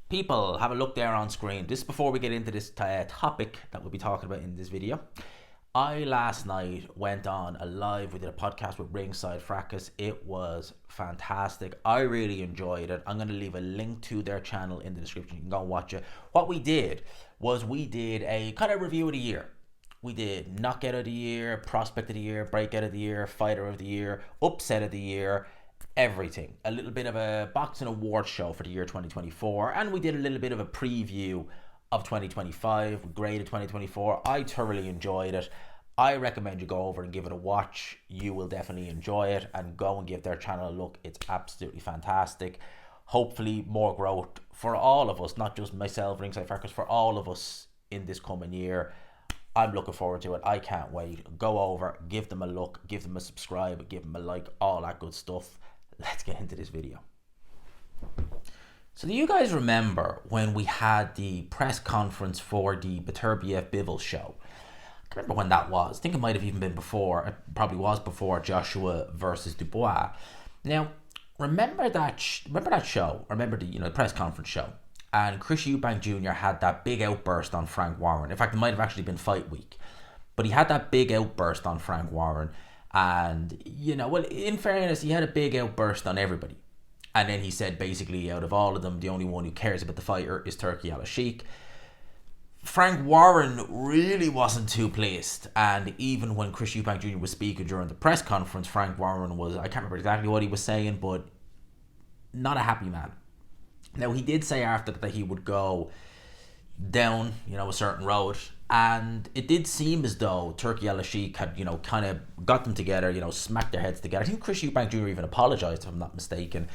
People, have a look there on screen. This is before we get into this topic that we'll be talking about in this video. I last night went on a live, we did a podcast with Ringside Fracas. It was fantastic. I really enjoyed it. I'm going to leave a link to their channel in the description. You can go and watch it. What we did was we did a kind of review of the year. We did Knockout of the Year, Prospect of the Year, Breakout of the Year, Fighter of the Year, Upset of the Year, everything. A little bit of a boxing award show for the year 2024, and we did a little bit of a preview of 2025. We graded 2024. I thoroughly enjoyed it. I recommend you go over and give it a watch. You will definitely enjoy it, and go and give their channel a look. It's absolutely fantastic. Hopefully more growth for all of us, not just myself, Ringside Fracas, for all of us in this coming year. I'm looking forward to it. I can't wait. Go over, give them a look, give them a subscribe, give them a like, all that good stuff. Let's get into this video. So do you guys remember when we had the press conference for the Beterbiev Bivol show? I can't remember when that was. I think it might have even been before. It probably was before Joshua versus Dubois. Now, remember that show? Remember the press conference show? And Chris Eubank Jr. had that big outburst on Frank Warren. In fact, it might have actually been fight week. But he had that big outburst on Frank Warren. And, well, in fairness, he had a big outburst on everybody. And then he said, basically, out of all of them, the only one who cares about the fighter is Turki Al-Sheikh. Frank Warren really wasn't too pleased. And even when Chris Eubank Jr. was speaking during the press conference, Frank Warren was, I can't remember exactly what he was saying, but not a happy man. Now, he did say after that he would go down, a certain road. And it did seem as though Turki Al-Sheikh had, kind of got them together, smacked their heads together. I think Chris Eubank Jr. even apologised, if I'm not mistaken.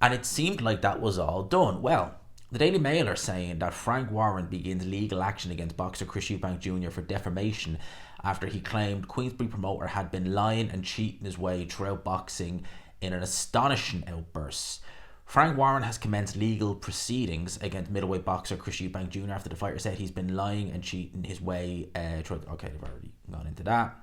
And it seemed like that was all done. Well, the Daily Mail are saying that Frank Warren begins legal action against boxer Chris Eubank Jr. for defamation after he claimed Queensbury promoter had been lying and cheating his way throughout boxing in an astonishing outburst. Frank Warren has commenced legal proceedings against middleweight boxer Chris Eubank Jr. after the fighter said he's been lying and cheating his way through. Okay, they've already gone into that.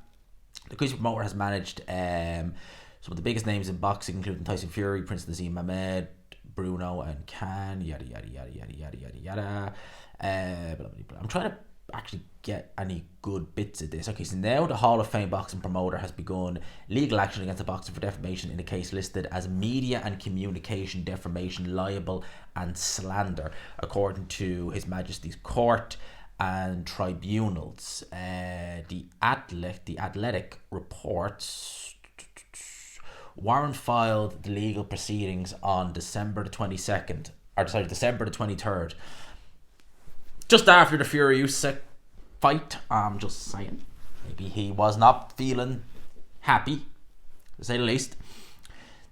The Queensbury promoter has managed some of the biggest names in boxing, including Tyson Fury, Prince Naseem Hamed, Bruno and Khan, yada yada yada yada yada yada yada. Blah, blah, blah. I'm trying to actually get any good bits of this. Okay, so now the Hall of Fame boxing promoter has begun legal action against the boxer for defamation in a case listed as media and communication defamation, libel and slander, according to His Majesty's Court and tribunals. The Athletic reports Warren filed the legal proceedings on December the 23rd, just after the Fury Usyk fight. I'm just saying, maybe he was not feeling happy, to say the least.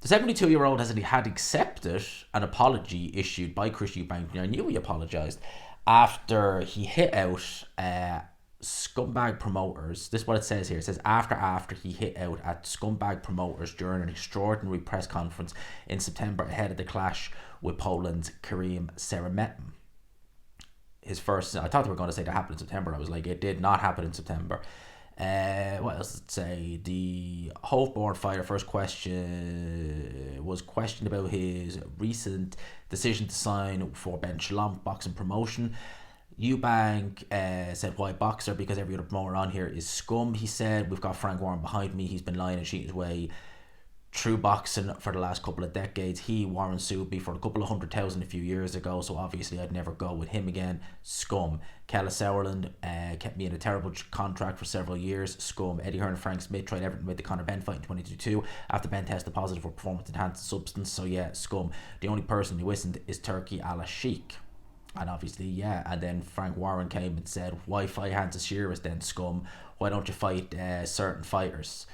The 72-year-old had accepted an apology issued by Chris Eubank. I knew he apologised after he hit out scumbag promoters. This is what it says here. It says after he hit out at scumbag promoters during an extraordinary press conference in September ahead of the clash with Poland's Karim Seremetin. His first, I thought they were going to say that happened in September. I was like, it did not happen in September. What else did it say? The Hove-born fighter first was questioned about his recent decision to sign for Ben Shalom boxing promotion. Eubank said, why boxer? Because every other promoter on here is scum. He said, we've got Frank Warren behind me. He's been lying and cheating his way through boxing for the last couple of decades. Warren sued me for a couple of 100,000 a few years ago, so obviously I'd never go with him again. Scum. Kella Sauerland kept me in a terrible contract for several years. Scum. Eddie Hearn and Frank Smith tried everything with the Conor Benn fight in 2022 after Benn tested positive for performance-enhancing substance, so yeah, scum. The only person who isn't is Turki Al-Sheikh. And obviously, yeah, and then Frank Warren came and said, why fight Hansis Shearers then, scum? Why don't you fight certain fighters?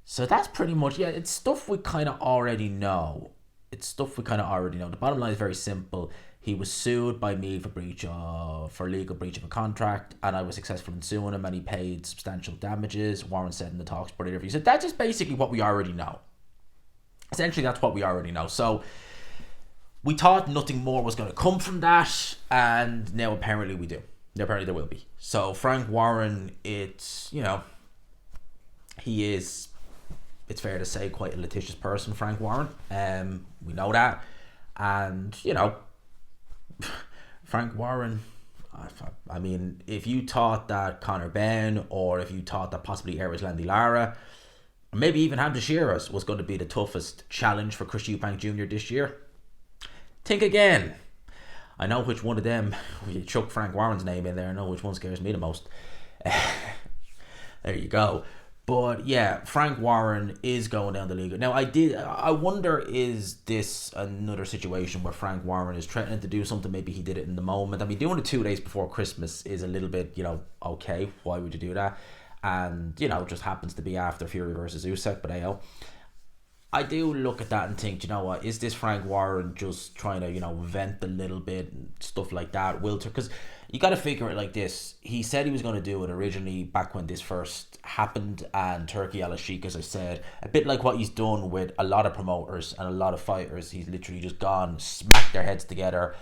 So that's pretty much, yeah, it's stuff we kind of already know. The bottom line is very simple. He was sued by me for legal breach of a contract, and I was successful in suing him, and he paid substantial damages. Warren said in the TalkSport interview. So that's just basically what we already know. Essentially, that's what we already know. So we thought nothing more was going to come from that, and now apparently we do. Apparently there will be. So Frank Warren, it's fair to say, quite a litigious person, Frank Warren. We know that. And, Frank Warren, I mean, if you thought that Conor Benn, or if you thought that possibly Erislandy Lara, or maybe even Hamza Shearers was going to be the toughest challenge for Chris Eubank Jr. this year, think again. I know which one of them, you chuck Frank Warren's name in there, I know which one scares me the most. There you go. But yeah, Frank Warren is going down the league. Now, I wonder, is this another situation where Frank Warren is threatening to do something? Maybe he did it in the moment. I mean, doing it 2 days before Christmas is a little bit, okay, why would you do that? And, just happens to be after Fury versus Usyk, but I do look at that and think, you know what, is this Frank Warren just trying to, vent a little bit and stuff like that? Because you got to figure it like this. He said he was going to do it originally back when this first happened, and Turkey Al-Sheikh, as I said, a bit like what he's done with a lot of promoters and a lot of fighters. He's literally just gone, smacked their heads together.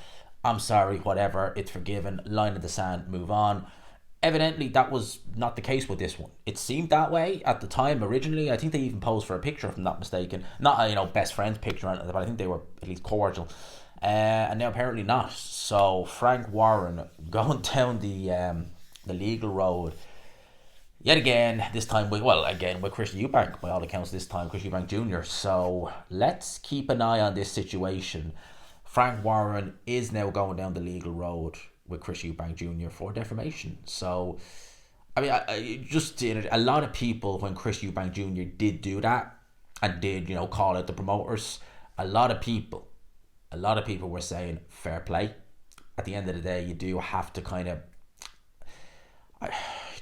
I'm sorry, whatever, it's forgiven, line in the sand, move on. Evidently, that was not the case with this one. It seemed that way at the time originally. I think they even posed for a picture, if I'm not mistaken. Not a, best friends picture, but I think they were at least cordial. And now apparently not. So Frank Warren going down the legal road yet again. This time with Chris Eubank, by all accounts. This time Chris Eubank Jr. So let's keep an eye on this situation. Frank Warren is now going down the legal road with Chris Eubank Jr. for defamation. So, I mean, I just did a lot of people, when Chris Eubank Jr. did do that and did, call out the promoters, a lot of people were saying, fair play. At the end of the day, you do have to kind of, it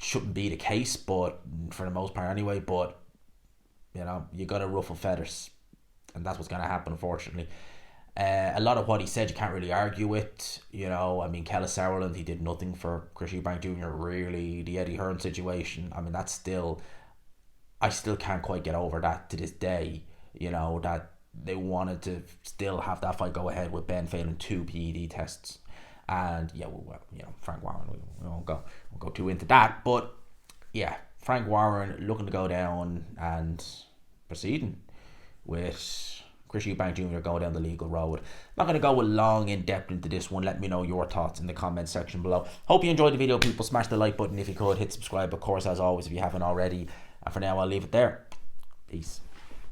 shouldn't be the case, but for the most part anyway, but, you got to ruffle feathers. And that's what's going to happen, unfortunately. A lot of what he said you can't really argue with. I mean, Kellis Sauerland, he did nothing for Chris Eubank Jr. really. The Eddie Hearn situation, I mean, I still can't quite get over that to this day. That they wanted to still have that fight go ahead with Ben failing 2 PED tests. And yeah, Frank Warren, we won't go too into that. But yeah, Frank Warren looking to go down and proceeding with Chris Eubank Jr. go down the legal road. I'm not going to go long in depth into this one. Let me know your thoughts in the comments section below. Hope you enjoyed the video, people. Smash the like button if you could. Hit subscribe, of course, as always, if you haven't already. And for now, I'll leave it there. Peace.